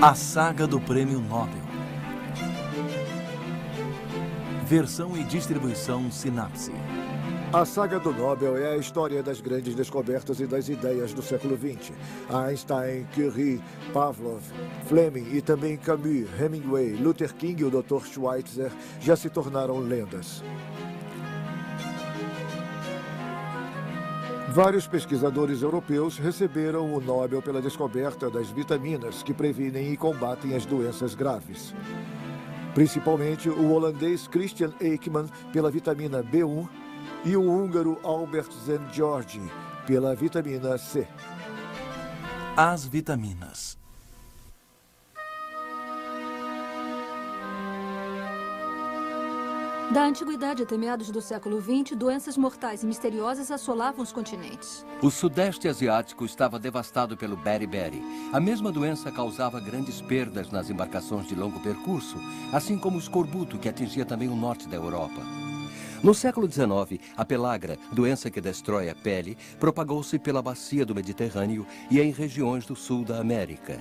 A saga do Prêmio Nobel. Versão e distribuição Sinapse. A saga do Nobel é a história das grandes descobertas e das ideias do século XX. Einstein, Curie, Pavlov, Fleming e também Camus, Hemingway, Luther King e o Dr. Schweitzer já se tornaram lendas. Vários pesquisadores europeus receberam o Nobel pela descoberta das vitaminas que previnem e combatem as doenças graves. Principalmente o holandês Christian Eijkman pela vitamina B1 e o húngaro Albert Szent-Györgyi pela vitamina C. As vitaminas. Da antiguidade até meados do século XX, doenças mortais e misteriosas assolavam os continentes. O sudeste asiático estava devastado pelo beriberi. A mesma doença causava grandes perdas nas embarcações de longo percurso, assim como o escorbuto, que atingia também o norte da Europa. No século XIX, a pelagra, doença que destrói a pele, propagou-se pela bacia do Mediterrâneo e em regiões do sul da América.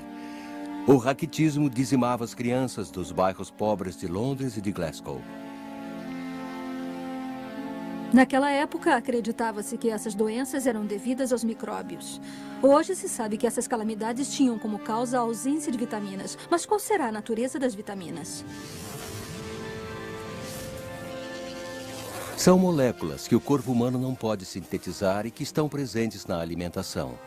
O raquitismo dizimava as crianças dos bairros pobres de Londres e de Glasgow. Naquela época, acreditava-se que essas doenças eram devidas aos micróbios. Hoje se sabe que essas calamidades tinham como causa a ausência de vitaminas. Mas qual será a natureza das vitaminas? São moléculas que o corpo humano não pode sintetizar e que estão presentes na alimentação.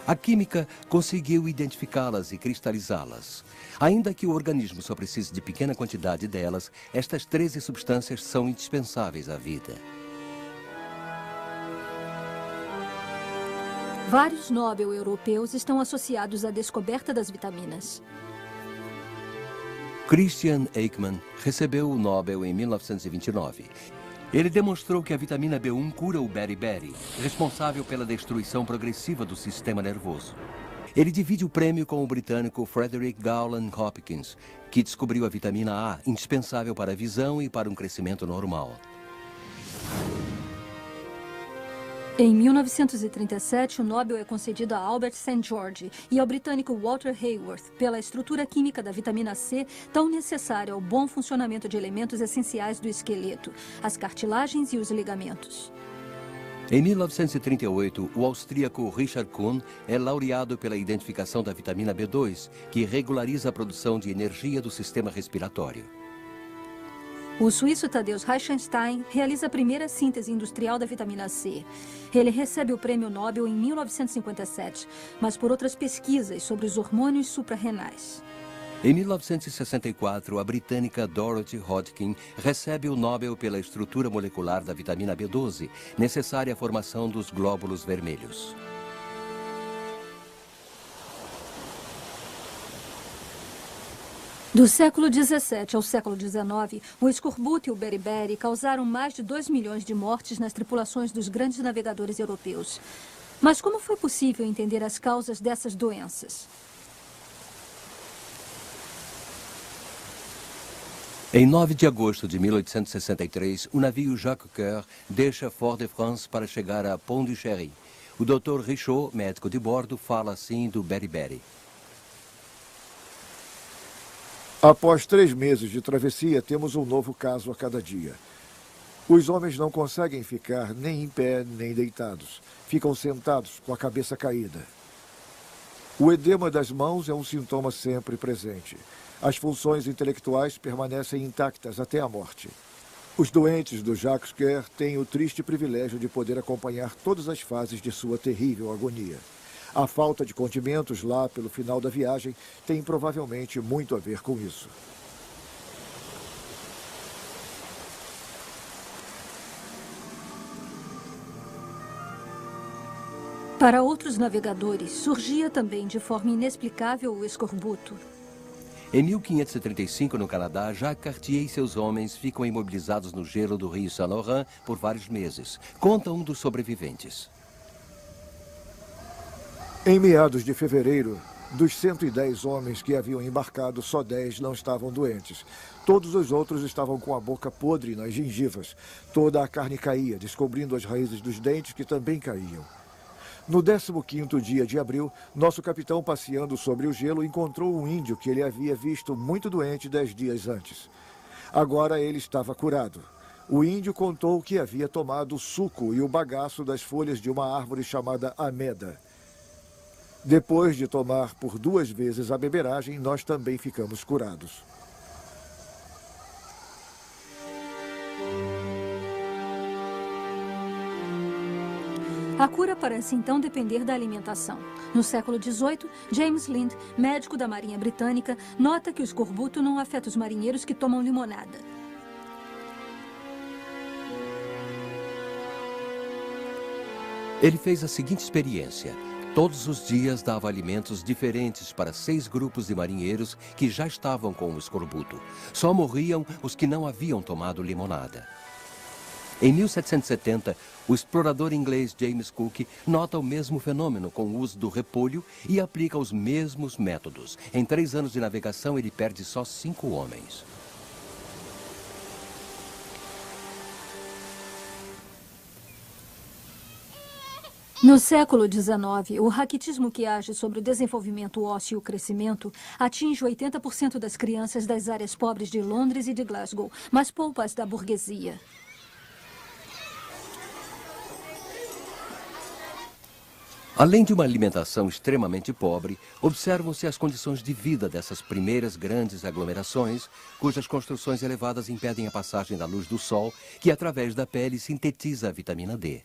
A química conseguiu identificá-las e cristalizá-las. Ainda que o organismo só precise de pequena quantidade delas, estas 13 substâncias são indispensáveis à vida. Vários Nobel europeus estão associados à descoberta das vitaminas. Christian Eijkman recebeu o Nobel em 1929. Ele demonstrou que a vitamina B1 cura o beriberi, responsável pela destruição progressiva do sistema nervoso. Ele divide o prêmio com o britânico Frederick Gowland Hopkins, que descobriu a vitamina A, indispensável para a visão e para um crescimento normal. Em 1937, o Nobel é concedido a Albert Szent-Györgyi e ao britânico Walter Haworth pela estrutura química da vitamina C, tão necessária ao bom funcionamento de elementos essenciais do esqueleto, as cartilagens e os ligamentos. Em 1938, o austríaco Richard Kuhn é laureado pela identificação da vitamina B2, que regulariza a produção de energia do sistema respiratório. O suíço Tadeusz Reichenstein realiza a primeira síntese industrial da vitamina C. Ele recebe o prêmio Nobel em 1957, mas por outras pesquisas sobre os hormônios suprarrenais. Em 1964, a britânica Dorothy Hodgkin recebe o Nobel pela estrutura molecular da vitamina B12, necessária à formação dos glóbulos vermelhos. Do século XVII ao século XIX, o escorbuto e o beriberi causaram mais de 2 milhões de mortes nas tripulações dos grandes navegadores europeus. Mas como foi possível entender as causas dessas doenças? Em 9 de agosto de 1863, o navio Jacques Coeur deixa Fort-de-France para chegar a Pont-du-Chéry. O Dr. Richaud, médico de bordo, fala assim do beriberi. Após 3 meses de travessia, temos um novo caso a cada dia. Os homens não conseguem ficar nem em pé, nem deitados. Ficam sentados, com a cabeça caída. O edema das mãos é um sintoma sempre presente. As funções intelectuais permanecem intactas até a morte. Os doentes do Jacques Coeur têm o triste privilégio de poder acompanhar todas as fases de sua terrível agonia. A falta de contimentos lá pelo final da viagem tem provavelmente muito a ver com isso. Para outros navegadores, surgia também de forma inexplicável o escorbuto. Em 1535, no Canadá, Jacques Cartier e seus homens ficam imobilizados no gelo do rio Saint-Laurent por vários meses. Conta um dos sobreviventes. Em meados de fevereiro, dos 110 homens que haviam embarcado, só 10 não estavam doentes. Todos os outros estavam com a boca podre nas gengivas. Toda a carne caía, descobrindo as raízes dos dentes que também caíam. No 15º dia de abril, nosso capitão, passeando sobre o gelo, encontrou um índio que ele havia visto muito doente 10 dias antes. Agora ele estava curado. O índio contou que havia tomado o suco e o bagaço das folhas de uma árvore chamada ameda. Depois de tomar por 2 vezes a beberagem, nós também ficamos curados. A cura parece então depender da alimentação. No século XVIII, James Lind, médico da Marinha Britânica, nota que o escorbuto não afeta os marinheiros que tomam limonada. Ele fez a seguinte experiência. Todos os dias dava alimentos diferentes para 6 grupos de marinheiros que já estavam com o escorbuto. Só morriam os que não haviam tomado limonada. Em 1770, o explorador inglês James Cook nota o mesmo fenômeno com o uso do repolho e aplica os mesmos métodos. Em 3 anos de navegação, ele perde só 5 homens. No século XIX, o raquitismo que age sobre o desenvolvimento ósseo e o crescimento atinge 80% das crianças das áreas pobres de Londres e de Glasgow, mas poupa as da burguesia. Além de uma alimentação extremamente pobre, observam-se as condições de vida dessas primeiras grandes aglomerações, cujas construções elevadas impedem a passagem da luz do sol, que através da pele sintetiza a vitamina D.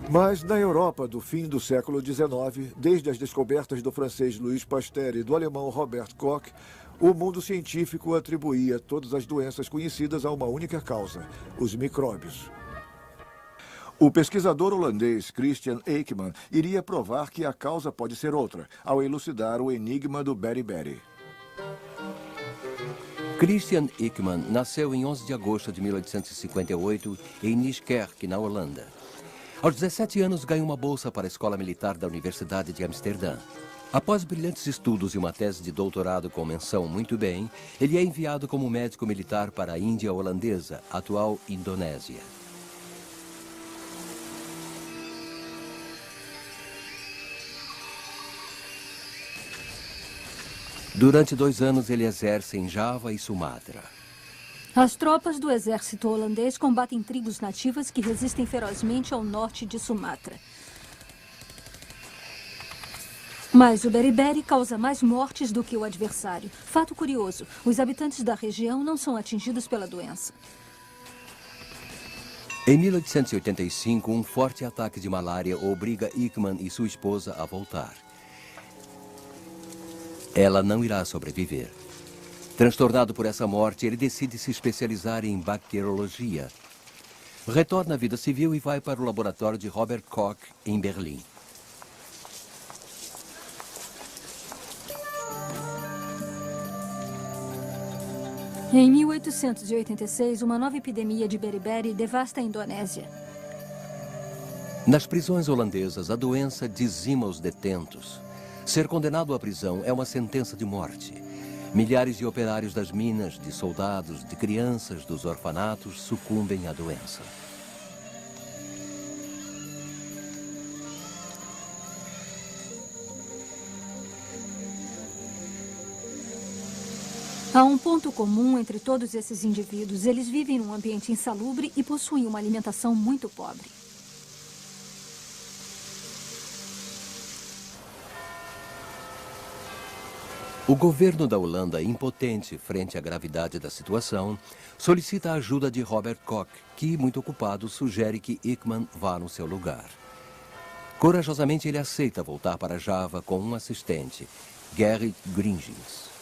Mas na Europa do fim do século XIX, desde as descobertas do francês Louis Pasteur e do alemão Robert Koch, o mundo científico atribuía todas as doenças conhecidas a uma única causa: os micróbios. O pesquisador holandês Christian Eijkman iria provar que a causa pode ser outra, ao elucidar o enigma do beriberi. Christian Eijkman nasceu em 11 de agosto de 1858 em Nieuwkerk, na Holanda. Aos 17 anos, ganhou uma bolsa para a Escola Militar da Universidade de Amsterdã. Após brilhantes estudos e uma tese de doutorado com menção muito bem, ele é enviado como médico militar para a Índia holandesa, atual Indonésia. Durante 2 anos, ele exerce em Java e Sumatra. As tropas do exército holandês combatem tribos nativas que resistem ferozmente ao norte de Sumatra. Mas o beriberi causa mais mortes do que o adversário. Fato curioso, os habitantes da região não são atingidos pela doença. Em 1885, um forte ataque de malária obriga Eijkman e sua esposa a voltar. Ela não irá sobreviver. Transtornado por essa morte, ele decide se especializar em bacteriologia. Retorna à vida civil e vai para o laboratório de Robert Koch, em Berlim. Em 1886, uma nova epidemia de beriberi devasta a Indonésia. Nas prisões holandesas, a doença dizima os detentos. Ser condenado à prisão é uma sentença de morte. Milhares de operários das minas, de soldados, de crianças dos orfanatos sucumbem à doença. Há um ponto comum entre todos esses indivíduos. Eles vivem num ambiente insalubre e possuem uma alimentação muito pobre. O governo da Holanda, impotente frente à gravidade da situação, solicita a ajuda de Robert Koch, que, muito ocupado, sugere que Eijkman vá no seu lugar. Corajosamente, ele aceita voltar para Java com um assistente, Gerrit Gringens.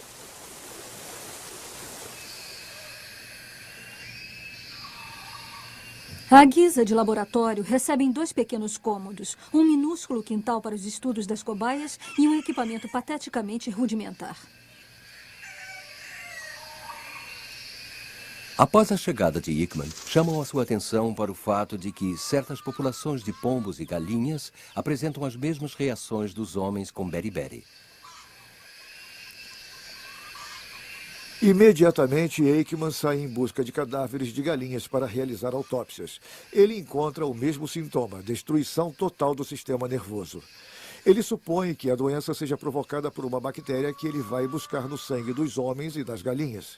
À guisa de laboratório, recebem 2 pequenos cômodos, um minúsculo quintal para os estudos das cobaias e um equipamento pateticamente rudimentar. Após a chegada de Eijkman, chamam a sua atenção para o fato de que certas populações de pombos e galinhas apresentam as mesmas reações dos homens com beriberi. Imediatamente, Aikman sai em busca de cadáveres de galinhas para realizar autópsias. Ele encontra o mesmo sintoma, destruição total do sistema nervoso. Ele supõe que a doença seja provocada por uma bactéria que ele vai buscar no sangue dos homens e das galinhas.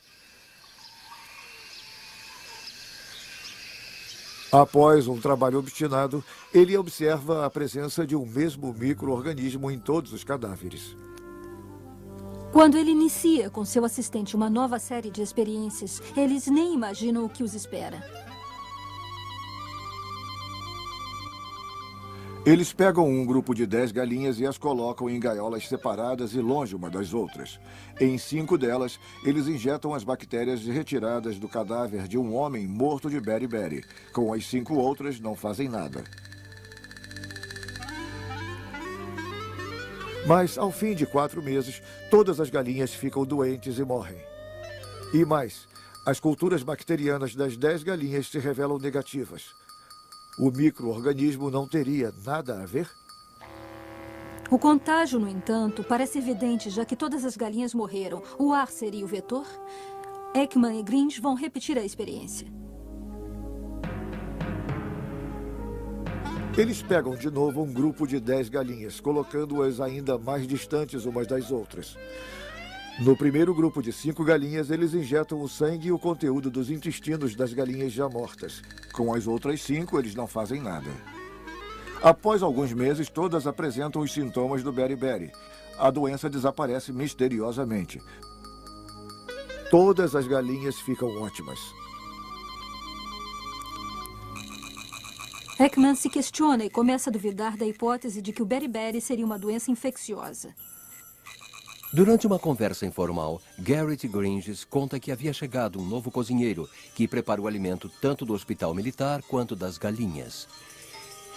Após um trabalho obstinado, ele observa a presença de um mesmo micro-organismo em todos os cadáveres. Quando ele inicia com seu assistente uma nova série de experiências, eles nem imaginam o que os espera. Eles pegam um grupo de 10 galinhas e as colocam em gaiolas separadas e longe uma das outras. Em 5 delas, eles injetam as bactérias retiradas do cadáver de um homem morto de beriberi. Com as 5 outras, não fazem nada. Mas, ao fim de 4 meses, todas as galinhas ficam doentes e morrem. E mais, as culturas bacterianas das 10 galinhas se revelam negativas. O micro-organismo não teria nada a ver? O contágio, no entanto, parece evidente, já que todas as galinhas morreram. O ar seria o vetor? Aikman e Grinch vão repetir a experiência. Eles pegam de novo um grupo de 10 galinhas, colocando-as ainda mais distantes umas das outras. No primeiro grupo de 5 galinhas, eles injetam o sangue e o conteúdo dos intestinos das galinhas já mortas. Com as outras 5, eles não fazem nada. Após alguns meses, todas apresentam os sintomas do beriberi. A doença desaparece misteriosamente. Todas as galinhas ficam ótimas. Aikman se questiona e começa a duvidar da hipótese de que o beriberi seria uma doença infecciosa. Durante uma conversa informal, Garrett Gringes conta que havia chegado um novo cozinheiro que prepara o alimento tanto do hospital militar quanto das galinhas.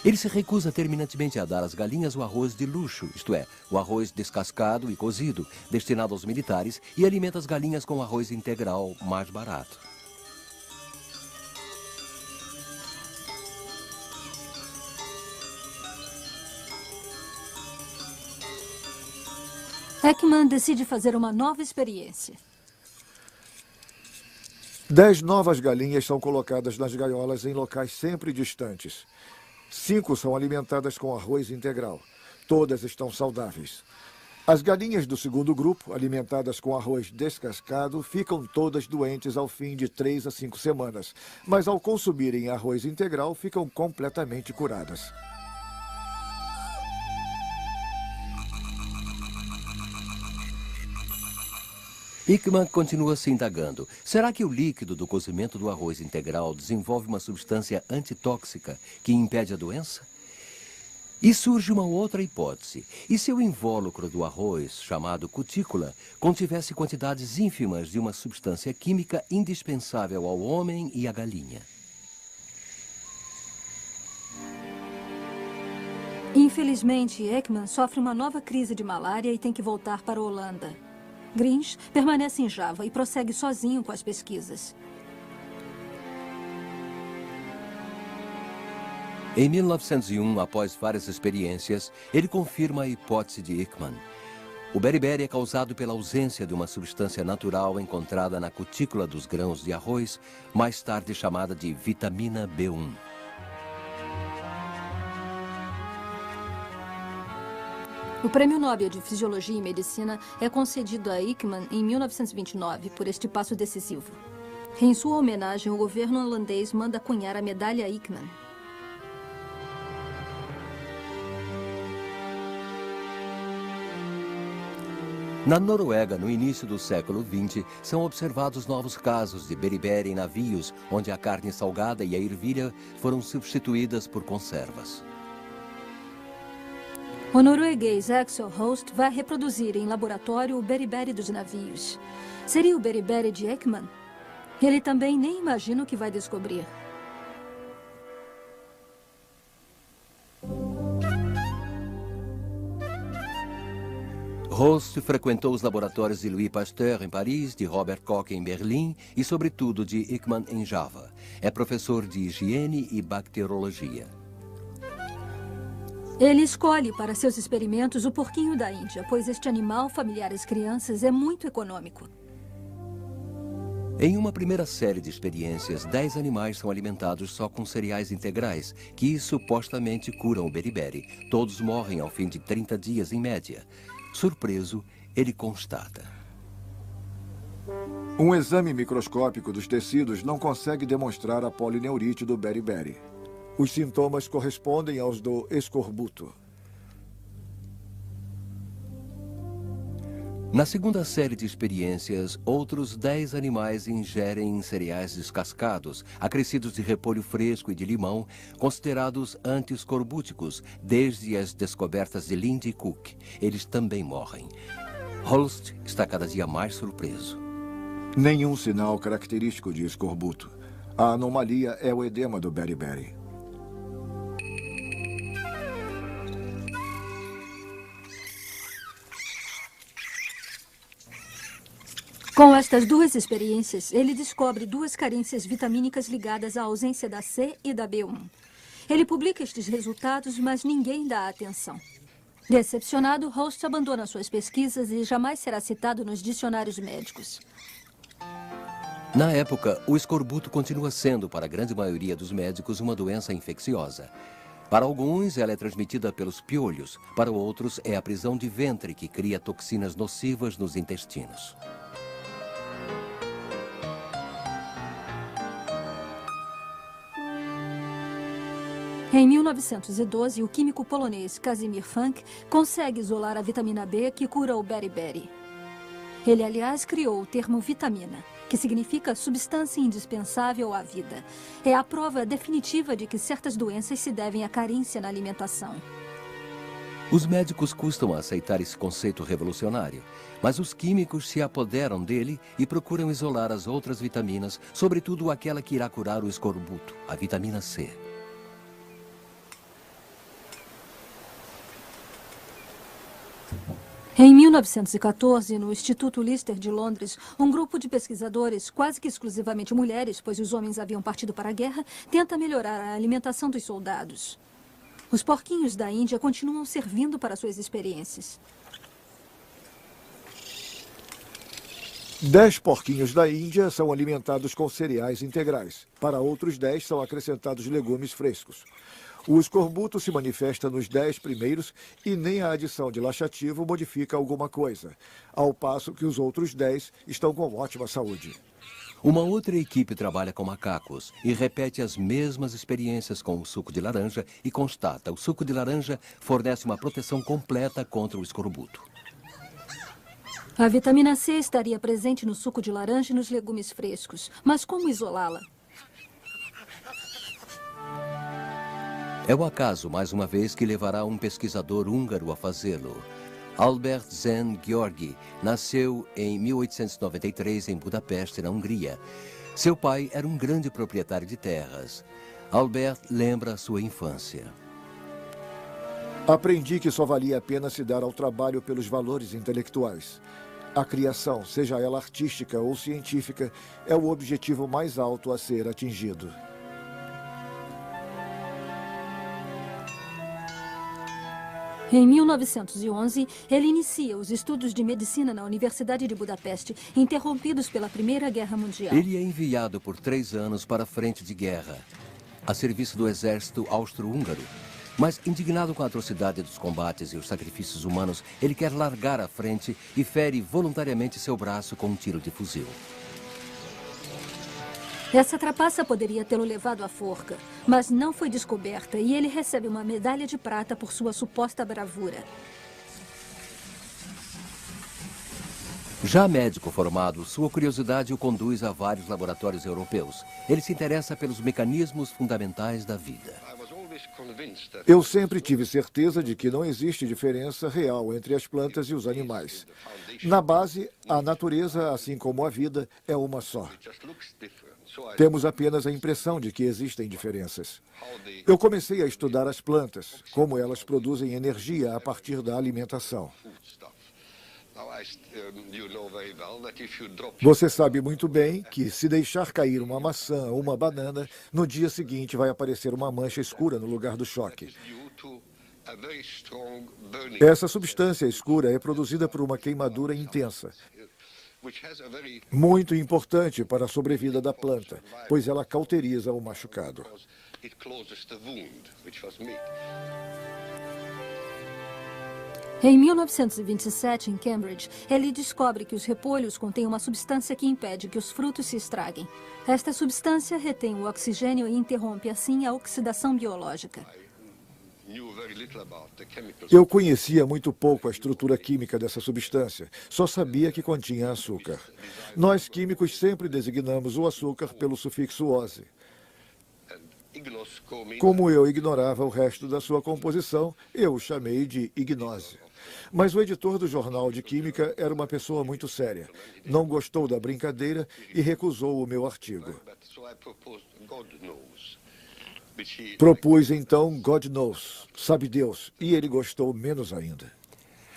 Ele se recusa terminantemente a dar às galinhas o arroz de luxo, isto é, o arroz descascado e cozido, destinado aos militares, e alimenta as galinhas com arroz integral mais barato. Aikman decide fazer uma nova experiência. 10 novas galinhas são colocadas nas gaiolas em locais sempre distantes. 5 são alimentadas com arroz integral. Todas estão saudáveis. As galinhas do segundo grupo, alimentadas com arroz descascado, ficam todas doentes ao fim de 3 a 5 semanas. Mas ao consumirem arroz integral, ficam completamente curadas. Aikman continua se indagando. Será que o líquido do cozimento do arroz integral desenvolve uma substância antitóxica que impede a doença? E surge uma outra hipótese. E se o invólucro do arroz, chamado cutícula, contivesse quantidades ínfimas de uma substância química indispensável ao homem e à galinha? Infelizmente, Aikman sofre uma nova crise de malária e tem que voltar para a Holanda. Grinch permanece em Java e prossegue sozinho com as pesquisas. Em 1901, após várias experiências, ele confirma a hipótese de Aikman. O beriberi é causado pela ausência de uma substância natural encontrada na cutícula dos grãos de arroz, mais tarde chamada de vitamina B1. O Prêmio Nobel de Fisiologia e Medicina é concedido a Aikman em 1929 por este passo decisivo. Em sua homenagem, o governo holandês manda cunhar a medalha Aikman. Na Noruega, no início do século XX, são observados novos casos de beriberi em navios, onde a carne salgada e a ervilha foram substituídas por conservas. O norueguês Axel Host vai reproduzir em laboratório o beriberi dos navios. Seria o beriberi de Aikman? Ele também nem imagina o que vai descobrir. Host frequentou os laboratórios de Louis Pasteur em Paris, de Robert Koch em Berlim e, sobretudo, de Aikman em Java. É professor de higiene e bacteriologia. Ele escolhe para seus experimentos o porquinho da Índia, pois este animal familiar às crianças é muito econômico. Em uma primeira série de experiências, 10 animais são alimentados só com cereais integrais, que supostamente curam o beriberi. Todos morrem ao fim de 30 dias, em média. Surpreso, ele constata: um exame microscópico dos tecidos não consegue demonstrar a polineurite do beriberi. Os sintomas correspondem aos do escorbuto. Na segunda série de experiências, outros 10 animais ingerem cereais descascados, acrescidos de repolho fresco e de limão, considerados anti-escorbúticos desde as descobertas de Lind e Cook. Eles também morrem. Holst está cada dia mais surpreso. Nenhum sinal característico de escorbuto. A anomalia é o edema do beriberi. Com estas duas experiências, ele descobre duas carências vitamínicas ligadas à ausência da C e da B1. Ele publica estes resultados, mas ninguém dá atenção. Decepcionado, Holst abandona suas pesquisas e jamais será citado nos dicionários médicos. Na época, o escorbuto continua sendo, para a grande maioria dos médicos, uma doença infecciosa. Para alguns, ela é transmitida pelos piolhos. Para outros, é a prisão de ventre que cria toxinas nocivas nos intestinos. Em 1912, o químico polonês Casimir Funk consegue isolar a vitamina B que cura o beriberi. Ele, aliás, criou o termo vitamina, que significa substância indispensável à vida. É a prova definitiva de que certas doenças se devem à carência na alimentação. Os médicos custam a aceitar esse conceito revolucionário, mas os químicos se apoderam dele e procuram isolar as outras vitaminas, sobretudo aquela que irá curar o escorbuto, a vitamina C. Em 1914, no Instituto Lister de Londres, um grupo de pesquisadores, quase que exclusivamente mulheres, pois os homens haviam partido para a guerra, tenta melhorar a alimentação dos soldados. Os porquinhos da Índia continuam servindo para suas experiências. 10 porquinhos da Índia são alimentados com cereais integrais. Para outros 10 são acrescentados legumes frescos. O escorbuto se manifesta nos 10 primeiros e nem a adição de laxativo modifica alguma coisa, ao passo que os outros 10 estão com ótima saúde. Uma outra equipe trabalha com macacos e repete as mesmas experiências com o suco de laranja e constata: o suco de laranja fornece uma proteção completa contra o escorbuto. A vitamina C estaria presente no suco de laranja e nos legumes frescos, mas como isolá-la? É o acaso, mais uma vez, que levará um pesquisador húngaro a fazê-lo. Albert Zen Gheorghi nasceu em 1893 em Budapeste, na Hungria. Seu pai era um grande proprietário de terras. Albert lembra sua infância. Aprendi que só valia a pena se dar ao trabalho pelos valores intelectuais. A criação, seja ela artística ou científica, é o objetivo mais alto a ser atingido. Em 1911, ele inicia os estudos de medicina na Universidade de Budapeste, interrompidos pela Primeira Guerra Mundial. Ele é enviado por 3 anos para a frente de guerra, a serviço do exército austro-húngaro. Mas, indignado com a atrocidade dos combates e os sacrifícios humanos, ele quer largar a frente e fere voluntariamente seu braço com um tiro de fuzil. Essa trapaça poderia tê-lo levado à forca, mas não foi descoberta e ele recebe uma medalha de prata por sua suposta bravura. Já médico formado, sua curiosidade o conduz a vários laboratórios europeus. Ele se interessa pelos mecanismos fundamentais da vida. Eu sempre tive certeza de que não existe diferença real entre as plantas e os animais. Na base, a natureza, assim como a vida, é uma só. Temos apenas a impressão de que existem diferenças. Eu comecei a estudar as plantas, como elas produzem energia a partir da alimentação. Você sabe muito bem que, se deixar cair uma maçã ou uma banana, no dia seguinte vai aparecer uma mancha escura no lugar do choque. Essa substância escura é produzida por uma queimadura intensa. Muito importante para a sobrevida da planta, pois ela cauteriza o machucado. Em 1927, em Cambridge, ele descobre que os repolhos contêm uma substância que impede que os frutos se estraguem. Esta substância retém o oxigênio e interrompe, assim, a oxidação biológica. Eu conhecia muito pouco a estrutura química dessa substância, só sabia que continha açúcar. Nós, químicos, sempre designamos o açúcar pelo sufixo -ose. Como eu ignorava o resto da sua composição, eu o chamei de ignose. Mas o editor do jornal de Química era uma pessoa muito séria. Não gostou da brincadeira e recusou o meu artigo. Propus então God Knows, sabe Deus, e ele gostou menos ainda.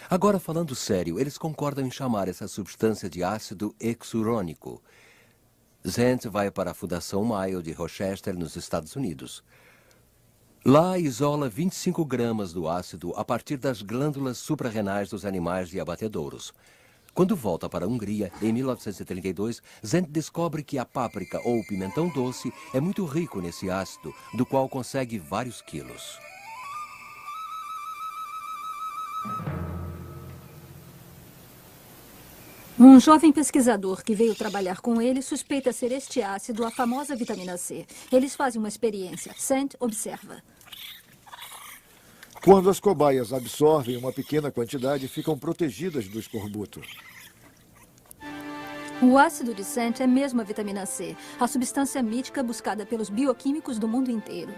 Agora, falando sério, eles concordam em chamar essa substância de ácido hexurônico. Zent vai para a Fundação Mayo de Rochester, nos Estados Unidos. Lá isola 25 gramas do ácido a partir das glândulas suprarrenais dos animais de abatedouros. Quando volta para a Hungria, em 1932, Zent descobre que a páprica ou pimentão doce é muito rico nesse ácido, do qual consegue vários quilos. Um jovem pesquisador que veio trabalhar com ele suspeita ser este ácido a famosa vitamina C. Eles fazem uma experiência. Zent observa. Quando as cobaias absorvem uma pequena quantidade, ficam protegidas do escorbuto. O ácido de Zent é mesmo a vitamina C, a substância mítica buscada pelos bioquímicos do mundo inteiro.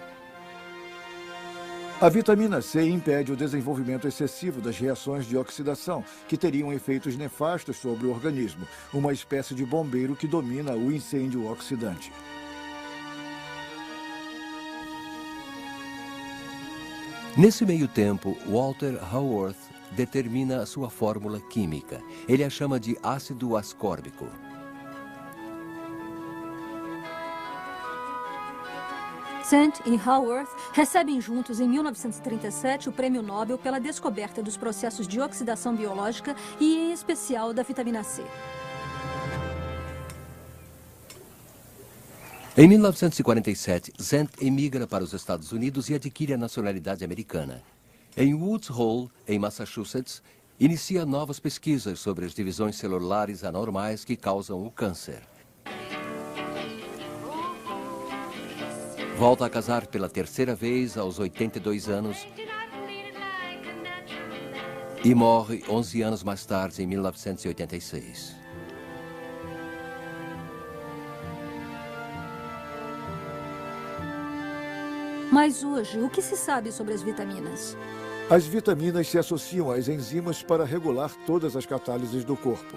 A vitamina C impede o desenvolvimento excessivo das reações de oxidação, que teriam efeitos nefastos sobre o organismo, uma espécie de bombeiro que domina o incêndio oxidante. Nesse meio tempo, Walter Haworth determina a sua fórmula química. Ele a chama de ácido ascórbico. Zent e Haworth recebem juntos, em 1937, o Prêmio Nobel pela descoberta dos processos de oxidação biológica e, em especial, da vitamina C. Em 1947, Zent emigra para os Estados Unidos e adquire a nacionalidade americana. Em Woods Hole, em Massachusetts, inicia novas pesquisas sobre as divisões celulares anormais que causam o câncer. Volta a casar pela terceira vez aos 82 anos e morre 11 anos mais tarde, em 1986. Mas hoje, o que se sabe sobre as vitaminas? As vitaminas se associam às enzimas para regular todas as catálises do corpo.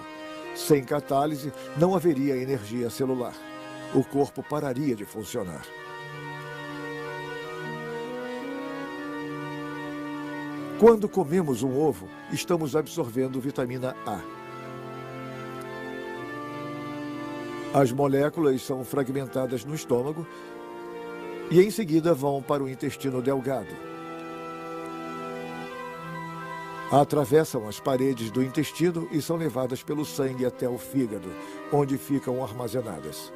Sem catálise, não haveria energia celular. O corpo pararia de funcionar. Quando comemos um ovo, estamos absorvendo vitamina A. As moléculas são fragmentadas no estômago e em seguida vão para o intestino delgado. Atravessam as paredes do intestino e são levadas pelo sangue até o fígado, onde ficam armazenadas.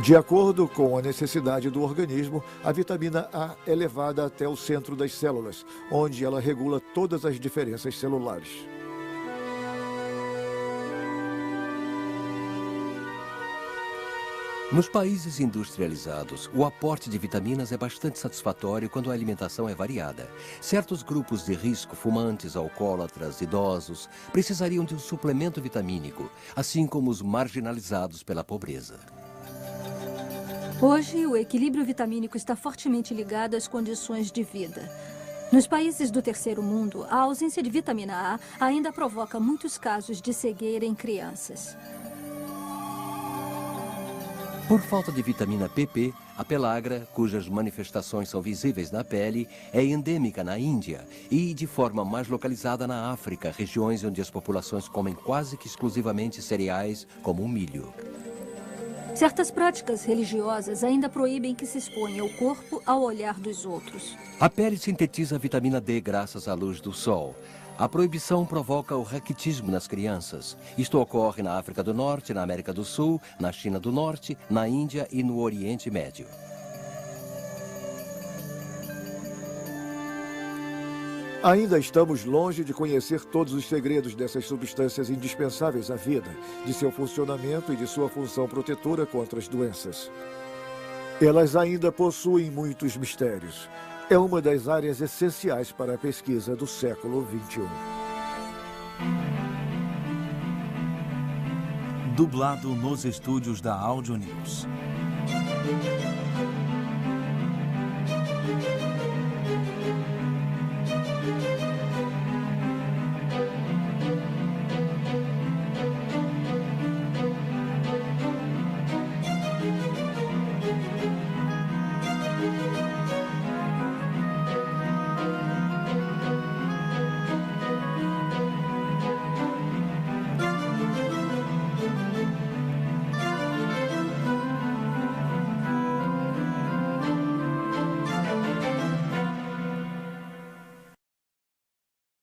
De acordo com a necessidade do organismo, a vitamina A é levada até o centro das células, onde ela regula todas as diferenças celulares. Nos países industrializados, o aporte de vitaminas é bastante satisfatório quando a alimentação é variada. Certos grupos de risco, fumantes, alcoólatras, idosos, precisariam de um suplemento vitamínico, assim como os marginalizados pela pobreza. Hoje, o equilíbrio vitamínico está fortemente ligado às condições de vida. Nos países do terceiro mundo, a ausência de vitamina A ainda provoca muitos casos de cegueira em crianças. Por falta de vitamina PP, a pelagra, cujas manifestações são visíveis na pele, é endêmica na Índia e de forma mais localizada na África, regiões onde as populações comem quase que exclusivamente cereais, como o milho. Certas práticas religiosas ainda proíbem que se exponha o corpo ao olhar dos outros. A pele sintetiza a vitamina D graças à luz do sol. A proibição provoca o raquitismo nas crianças. Isto ocorre na África do Norte, na América do Sul, na China do Norte, na Índia e no Oriente Médio. Ainda estamos longe de conhecer todos os segredos dessas substâncias indispensáveis à vida, de seu funcionamento e de sua função protetora contra as doenças. Elas ainda possuem muitos mistérios. É uma das áreas essenciais para a pesquisa do século XXI. Dublado nos estúdios da Audio News.